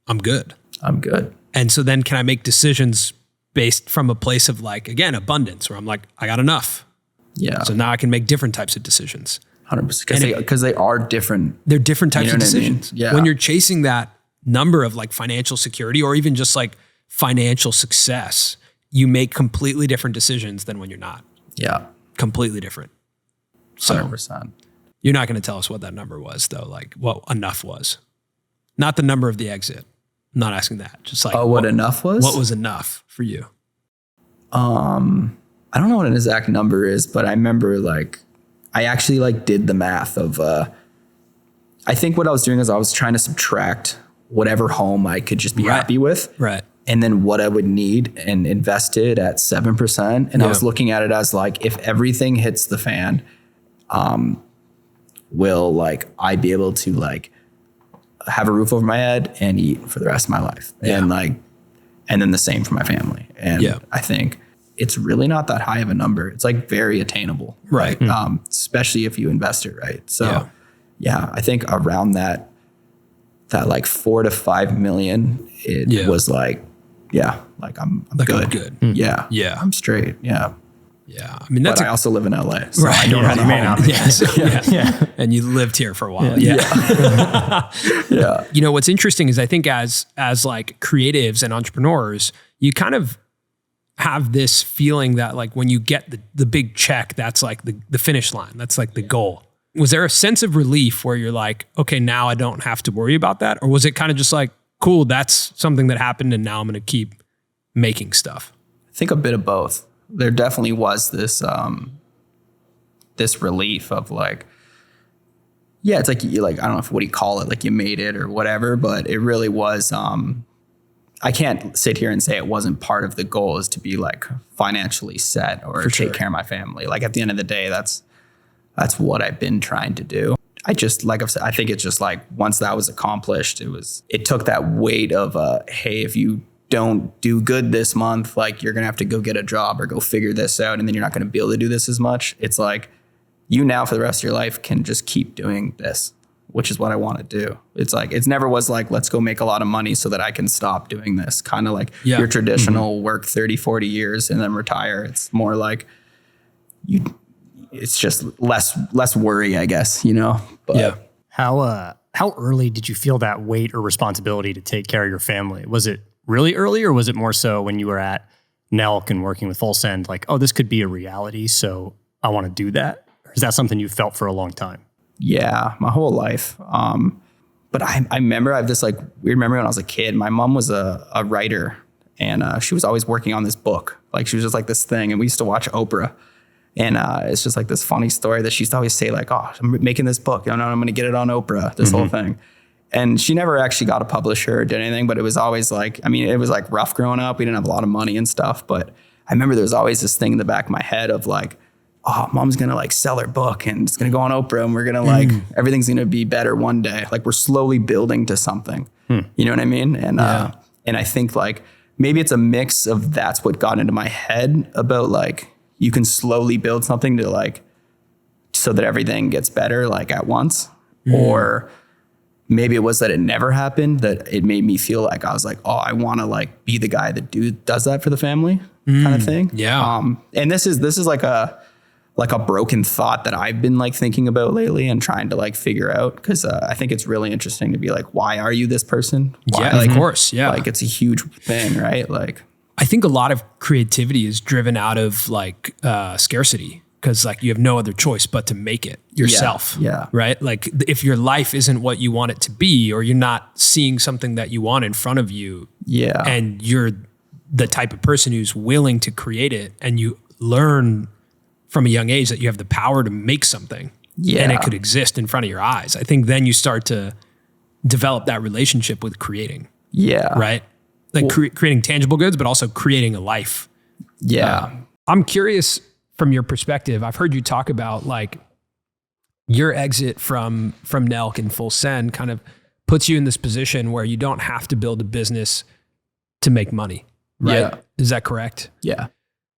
I'm good. I'm good. And so then can I make decisions based from a place of like, again, abundance, where I'm like, I got enough. Yeah. So now I can make different types of decisions. 100%. Because they are different. They're different types of decisions. I mean? Yeah. When you're chasing that number of like financial security or even just like financial success, you make completely different decisions than when you're not. Yeah. Completely different. So 100%. You're not going to tell us what that number was though, like what enough was. Not the number of the exit. I'm not asking that. Just like what enough was? What was enough for you? I don't know what an exact number is, but I remember like I actually like did the math of I think what I was doing is I was trying to subtract whatever home I could just be happy with. Right. And then what I would need and invested at 7%. And I was looking at it as like, if everything hits the fan, will like I be able to like have a roof over my head and eat for the rest of my life. And like, and then the same for my family. And I think it's really not that high of a number. It's like very attainable. Right. Like, especially if you invest it right. So I think around that like 4 to 5 million, it was like, like I'm like good. I'm good. Yeah. Yeah. I'm straight. Yeah. Yeah. I mean, that's but I also live in LA. So right. I don't have a home. Yes. And you lived here for a while. Yeah. You know, what's interesting is I think as like creatives and entrepreneurs, you kind of have this feeling that like when you get the big check, that's like the finish line. That's like the goal. Was there a sense of relief where you're like, okay, now I don't have to worry about that? Or was it kind of just like, cool, that's something that happened and now I'm going to keep making stuff? I think a bit of both. There definitely was this this relief of like, it's like you like, I don't know what do you call it, like you made it or whatever, but it really was I can't sit here and say it wasn't part of the goal is to be like financially set or take care of my family. Like at the end of the day, that's what I've been trying to do. I just, like I've said, I think it's just like once that was accomplished, it took that weight of hey, if you don't do good this month, like you're going to have to go get a job or go figure this out. And then you're not going to be able to do this as much. It's like you now for the rest of your life can just keep doing this, which is what I want to do. It's like, it's never was like, let's go make a lot of money so that I can stop doing this. Kind of like your traditional work 30, 40 years and then retire. It's more like it's just less worry, I guess, you know? But Yeah. How early did you feel that weight or responsibility to take care of your family? Was it really early, or was it more so when you were at Nelk and working with Full Send, like, oh, this could be a reality, so I want to do that? Or is that something you felt for a long time? Yeah, my whole life. But I remember I have this like weird memory when I was a kid. My mom was a writer, and she was always working on this book. Like, she was just like this thing, and we used to watch Oprah. And it's just like this funny story that she used to always say, like, oh, I'm making this book. I'm going to get it on Oprah, this whole thing. And she never actually got a publisher or did anything, but it was always like, I mean, it was like rough growing up. We didn't have a lot of money and stuff. But I remember there was always this thing in the back of my head of like, oh, mom's going to like sell her book and it's going to go on Oprah and we're going to like, everything's going to be better one day. Like, we're slowly building to something. You know what I mean? And I think like maybe it's a mix of that's what got into my head about like, you can slowly build something to like, so that everything gets better like at once. Or maybe it was that it never happened, that it made me feel like I was like, oh, I want to like be the guy that does that for the family kind of thing. Yeah. And this is like a broken thought that I've been like thinking about lately and trying to like figure out. Cause I think it's really interesting to be like, why are you this person? Why? Yeah, Like, of course. Yeah. Like, it's a huge thing, right? Like, I think a lot of creativity is driven out of like scarcity, because like you have no other choice but to make it yourself. Yeah. Right. Like, if your life isn't what you want it to be, or you're not seeing something that you want in front of you, and you're the type of person who's willing to create it, and you learn from a young age that you have the power to make something and it could exist in front of your eyes, I think then you start to develop that relationship with creating. Yeah. Right. Like creating tangible goods, but also creating a life. Yeah. I'm curious from your perspective. I've heard you talk about like your exit from Nelk and Full Send kind of puts you in this position where you don't have to build a business to make money. Right. Yeah. Is that correct? Yeah.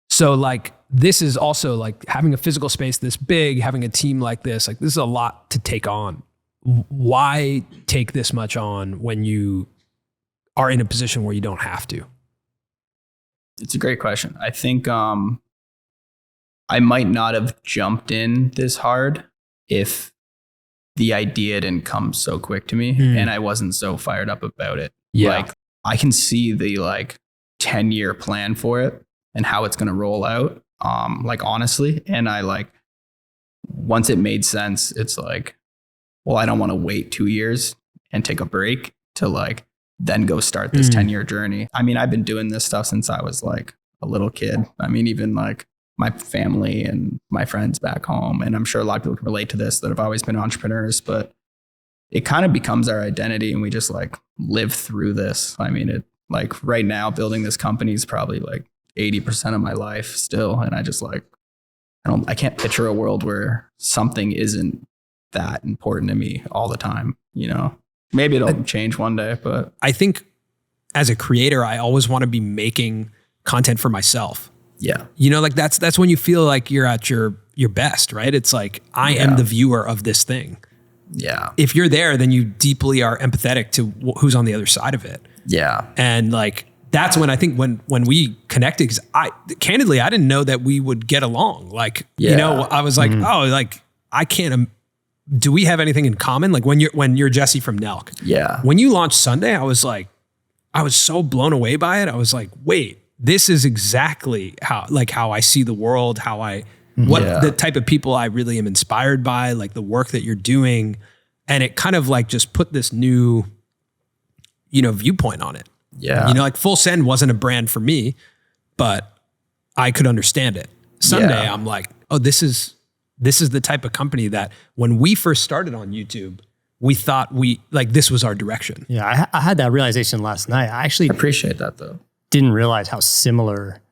So like, this is also like having a physical space this big, having a team like this is a lot to take on. Why take this much on when you are in a position where you don't have to? It's a great question. I think I might not have jumped in this hard if the idea didn't come so quick to me and I wasn't so fired up about it. Yeah. Like, I can see the like 10-year plan for it and how it's going to roll out. Like, honestly. And I like, once it made sense, it's like, well, I don't want to wait 2 years and take a break to like, then go start this 10-year journey. I mean, I've been doing this stuff since I was like a little kid. I mean, even like my family and my friends back home, and I'm sure a lot of people can relate to this, that have always been entrepreneurs, but it kind of becomes our identity and we just like live through this. I mean, it like right now building this company is probably like 80% of my life still. And I just like, I can't picture a world where something isn't that important to me all the time, you know? Maybe it'll change one day, but I think as a creator, I always want to be making content for myself. yeah. You know, like that's when you feel like you're at your best, right? It's like, I am the viewer of this thing. Yeah. If you're there, then you deeply are empathetic to who's on the other side of it. Yeah. And like, that's when I think when we connected, because I didn't know that we would get along. Like, you know, I was like, oh, like I can't, do we have anything in common? Like when you're Jesse from Nelk. Yeah. When you launched Sunday, I was so blown away by it. I was like, wait, this is exactly how I see the world, the type of people I really am inspired by, like the work that you're doing. And it kind of like just put this new, you know, viewpoint on it. Yeah. You know, like Full Send wasn't a brand for me, but I could understand it. Sunday, I'm like, oh, this is the type of company that when we first started on YouTube, we thought this was our direction. Yeah, I had that realization last night. I actually Appreciate that though. didn't realize how similar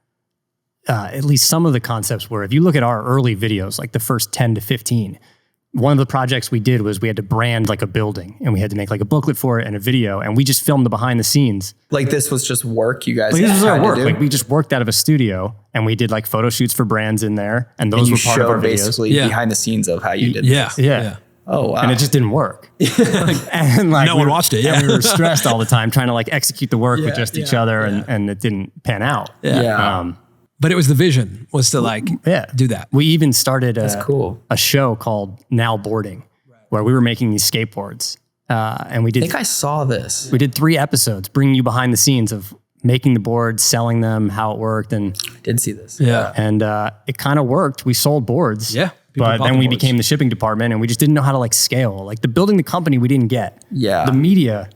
at least some of the concepts were. If you look at our early videos, like the first 10 to 15, one of the projects we did was we had to brand like a building and we had to make like a booklet for it and a video, and we just filmed the behind the scenes. Like, this was just work you guys Like, this was had our to work. do? Like, we just worked out of a studio and we did like photo shoots for brands in there, and those and you were part of show our videos. basically behind the scenes of how you did Yeah. this. Yeah. Oh, wow. And it just didn't work. And like No one watched it, And we were stressed all the time trying to like execute the work with just each other, yeah. and it didn't pan out. Yeah. But it was the vision was to like do that. We even started cool. a show called Now Boarding, where we were making these skateboards. And we did. I think I saw this. We did 3 episodes, bringing you behind the scenes of making the boards, selling them, how it worked, and I did see this. Yeah. and it kind of worked. We sold boards. Yeah. But then we became the shipping department, and we just didn't know how to like scale. Like building the company, we didn't get. Yeah. The media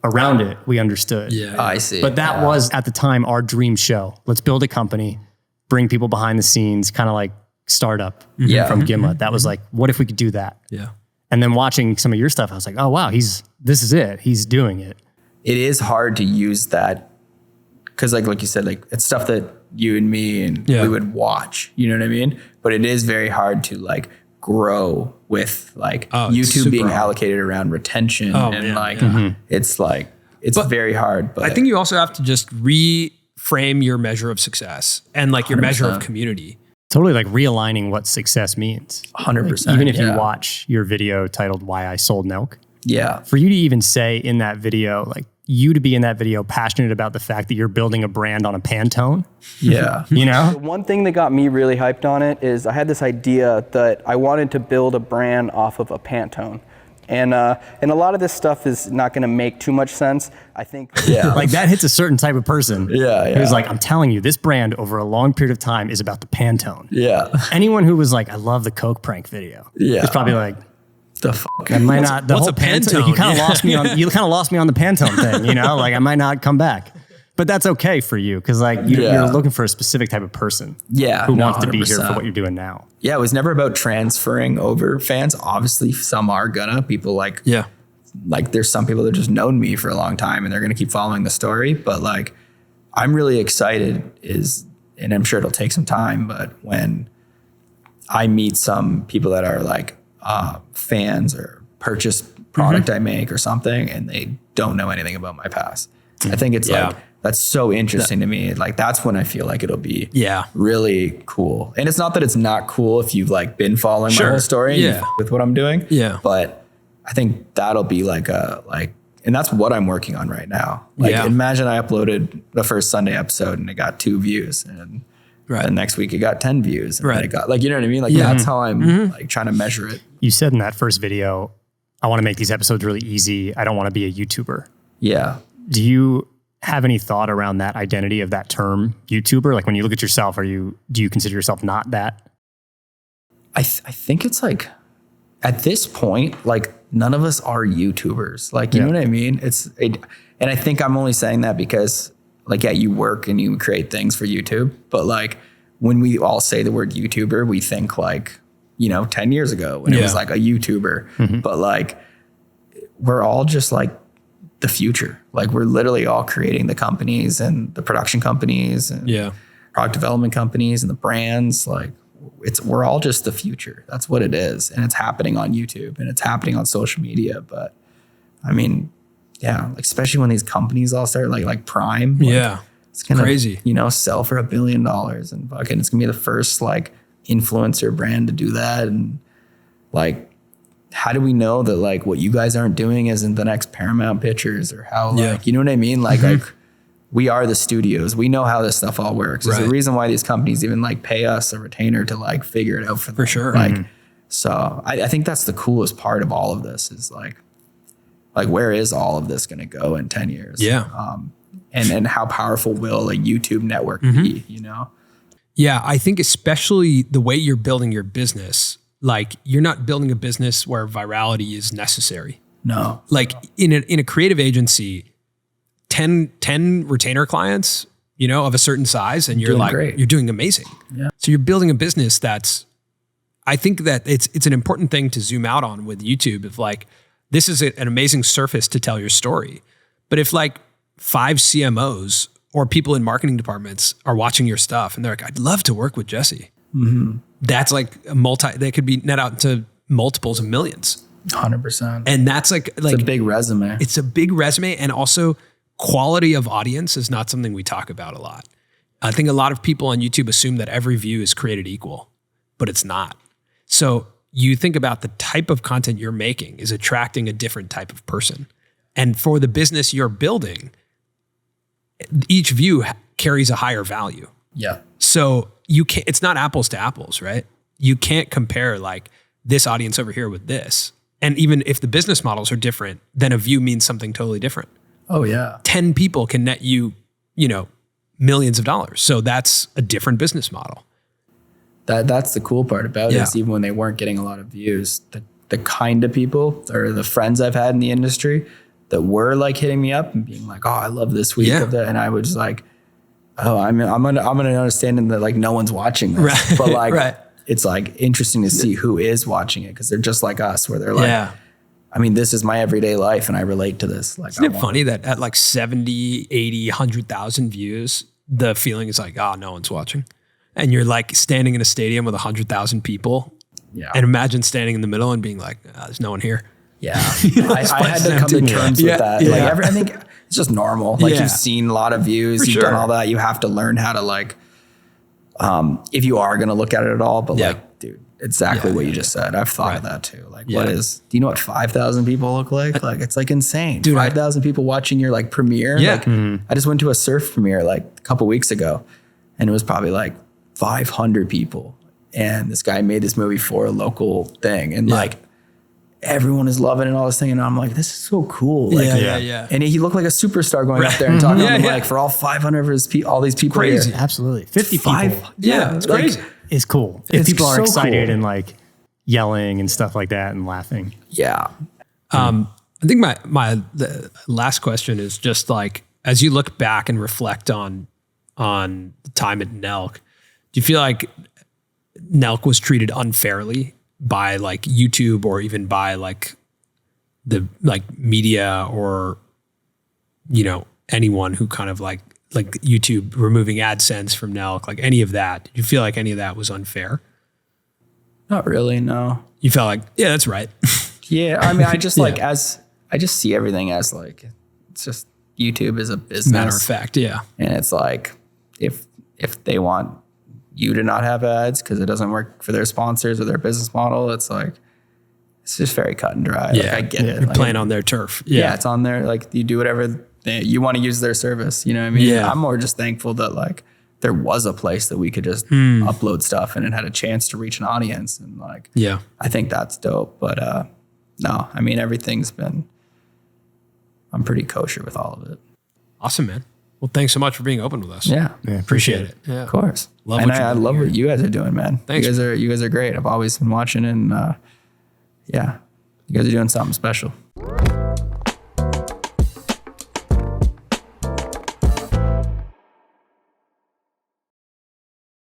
around it, we understood. Yeah. I see. But that was at the time our dream show. Let's build a company, bring people behind the scenes, kind of like startup from Gimlet. That was like, what if we could do that? Yeah. And then watching some of your stuff, I was like, oh wow, this is it. He's doing it. It is hard to use that because like you said, like it's stuff that you and me and we would watch, you know what I mean? But it is very hard to like grow with like YouTube being allocated around retention it's like, it's very hard. But I think you also have to just reframe your measure of success and like your measure of community. Totally like realigning what success means. 100%. Like, even if you watch your video titled Why I Sold Nelk, for you to even say in that video, like you to be in that video passionate about the fact that you're building a brand on a Pantone. Yeah. You know? The one thing that got me really hyped on it is I had this idea that I wanted to build a brand off of a Pantone. And a lot of this stuff is not going to make too much sense. I think, like that hits a certain type of person. Yeah. Who's like, I'm telling you, this brand over a long period of time is about the Pantone. Yeah. Anyone who was like, I love the Coke prank video. Yeah. Is probably like, the fuck. I might not. The what's whole a Pantone? You kind of lost me on. You kind of lost me on the Pantone thing. You know, like I might not come back. But that's okay for you because like you're looking for a specific type of person. Yeah. Who wants to be here for what you're doing now. Yeah. It was never about transferring over fans. Obviously, some are gonna. People like there's some people that just known me for a long time and they're gonna keep following the story. But like, I'm really excited and I'm sure it'll take some time. But when I meet some people that are like fans or purchase product I make or something, and they don't know anything about my past. I think it's like, that's so interesting to me. Like, that's when I feel like it'll be really cool. And it's not that it's not cool if you've like been following my whole story with what I'm doing. Yeah. But I think that'll be like and that's what I'm working on right now. Like imagine I uploaded the first Sunday episode and it got 2 views and the next week it got 10 views. And then it got like, you know what I mean? Like that's how I'm like trying to measure it. You said in that first video, I want to make these episodes really easy. I don't want to be a YouTuber. Yeah. Do you have any thought around that identity of that term YouTuber? Like when you look at yourself, do you consider yourself not that? I think it's like at this point, like none of us are YouTubers. Like, you know what I mean? And I think I'm only saying that because like, you work and you create things for YouTube, but like when we all say the word YouTuber, we think like, 10 years ago when it was like a YouTuber, but like we're all just like the future. Like we're literally all creating the companies and the production companies and product development companies and the brands. Like we're all just the future. That's what it is. And it's happening on YouTube and it's happening on social media. But I mean, like especially when these companies all start like Prime. Like, it's gonna crazy. Sell for $1 billion and fucking it's gonna be the first like influencer brand to do that. And like, how do we know that like what you guys aren't doing isn't the next Paramount Pictures or how like, you know what I mean? Like, like we are the studios. We know how this stuff all works. There's a reason why these companies even like pay us a retainer to like figure it out for them. For sure. Like, so I think that's the coolest part of all of this is like where is all of this going to go in 10 years? Yeah. And how powerful will a YouTube network be, Yeah, I think especially the way you're building your business, like you're not building a business where virality is necessary. No. Like in a creative agency, 10 retainer clients, of a certain size and you're like, great. You're doing amazing. Yeah. So you're building a business I think that it's an important thing to zoom out on with YouTube of like, this is an amazing surface to tell your story. But if like 5 CMOs or people in marketing departments are watching your stuff and they're like, I'd love to work with Jesse. That's like they could be net out into multiples of millions. 100%. And that's like it's a big resume. It's a big resume. And also quality of audience is not something we talk about a lot. I think a lot of people on YouTube assume that every view is created equal, but it's not. So you think about the type of content you're making is attracting a different type of person. And for the business you're building, each view carries a higher value. Yeah. So you can't, it's not apples to apples, right? You can't compare like this audience over here with this. And even if the business models are different, then a view means something totally different. Oh yeah. 10 people can net you, millions of dollars. So that's a different business model. That's the cool part about it is even when they weren't getting a lot of views, the kind of people or the friends I've had in the industry that were like hitting me up and being like, oh, I love this week of that. And I was just like, oh, I'm gonna understand that like no one's watching this. Right. But like, right. It's like interesting to see who is watching it because they're just like us where they're like, I mean, this is my everyday life and I relate to this. Like, isn't it funny that at like 70, 80, 100,000 views, the feeling is like, oh, no one's watching. And you're like standing in a stadium with 100,000 people. Yeah. And imagine standing in the middle and being like, oh, there's no one here. Yeah. I had to come to terms with that. Like I think it's just normal. Like you've seen a lot of views, you've done all that. You have to learn how to like, if you are going to look at it at all, but like, dude, exactly what you just said. I've thought of that too. Like do you know what 5,000 people look like? Like it's like insane. Dude, 5,000 people watching your like premiere. Yeah. Like I just went to a surf premiere like a couple weeks ago and it was probably like 500 people. And this guy made this movie for a local thing. And like everyone is loving it and all this thing. And I'm like, this is so cool. Like, And he looked like a superstar going up there and talking on the mic for all 500 of his all these people. Crazy. Here. Absolutely. 50 people. It's crazy. Is cool. If people are so excited cool. and like yelling and stuff like that and laughing. Yeah. I think the last question is just like, as you look back and reflect on the time at Nelk, do you feel like Nelk was treated unfairly by like YouTube or even by like the like media or, anyone who kind of like YouTube removing AdSense from Nelk, like any of that? Did you feel like any of that was unfair? Not really, no. You felt like, yeah, that's right. Yeah. I mean, I just like I just see everything as like, it's just YouTube is a business. Matter of fact. Yeah. And it's like, if they want you to not have ads because it doesn't work for their sponsors or their business model, it's like, it's just very cut and dry. Yeah. Like, I get it. You're like, playing on their turf. Yeah. It's on there. Like you do whatever you want to use their service. You know what I mean? Yeah. I'm more just thankful that like there was a place that we could just upload stuff and it had a chance to reach an audience. And like, I think that's dope. But no, I mean, I'm pretty kosher with all of it. Awesome, man. Well, thanks so much for being open with us. Yeah. Appreciate it. Yeah. Of course. I love what you guys are doing, man. Thanks. You guys are great. I've always been watching and you guys are doing something special.